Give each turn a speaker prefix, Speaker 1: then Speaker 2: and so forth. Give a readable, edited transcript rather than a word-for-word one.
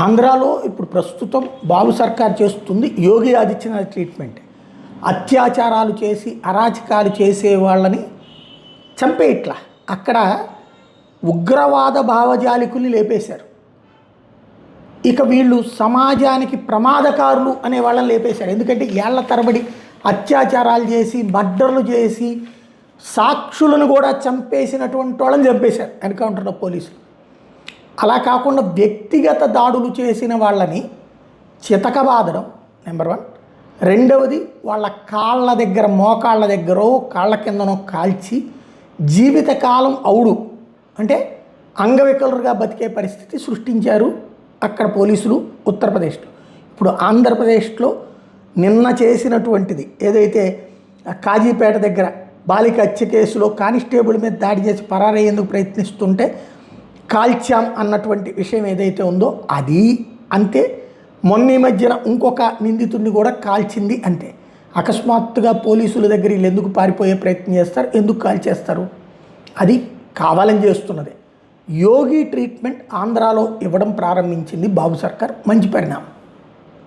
Speaker 1: ఆంధ్రాలో ఇప్పుడు ప్రస్తుతం బాబు సర్కార్ చేస్తుంది యోగి ఆదిత్యనాథ్ ట్రీట్మెంట్. అత్యాచారాలు చేసి అరాచకాలు చేసే వాళ్ళని చంపేయట్లా, అక్కడ ఉగ్రవాద భావజాలికుల్ని లేపేశారు. ఇక వీళ్ళు సమాజానికి ప్రమాదకారులు అనే వాళ్ళని లేపేశారు. ఎందుకంటే ఏళ్ల తరబడి అత్యాచారాలు చేసి మర్డర్లు చేసి సాక్షులను కూడా చంపేసినటువంటి వాళ్ళని చంపేశారు ఎన్కౌంటర్లో పోలీసులు. అలా కాకుండా వ్యక్తిగత దాడులు చేసిన వాళ్ళని చితకబాదడం నెంబర్ 1. రెండవది వాళ్ళ కాళ్ళ దగ్గర మోకాళ్ళ దగ్గర కాళ్ళ కిందనో కాల్చి జీవితకాలం అవుడు అంటే అంగవికలుగా బతికే పరిస్థితి సృష్టించారు అక్కడ పోలీసులు ఉత్తరప్రదేశ్లో. ఇప్పుడు ఆంధ్రప్రదేశ్లో నిన్న చేసినటువంటిది ఏదైతే కాజీపేట దగ్గర బాలిక హత్య కేసులో కానిస్టేబుల్ మీద దాడి చేసి పరారయ్యేందుకు ప్రయత్నిస్తుంటే కాల్చాం అన్నటువంటి విషయం ఏదైతే ఉందో అది అంతే. మొన్న ఈ మధ్యన ఇంకొక నిందితుడిని కూడా కాల్చింది అంతే. అకస్మాత్తుగా పోలీసుల దగ్గర వీళ్ళు ఎందుకు పారిపోయే ప్రయత్నం చేస్తారు, ఎందుకు కాల్చేస్తారు? అది కావాలని చేస్తున్నదే. యోగి ట్రీట్మెంట్ ఆంధ్రాలో ఇవ్వడం ప్రారంభించింది బాబు సర్కార్, మంచి పరిణామం.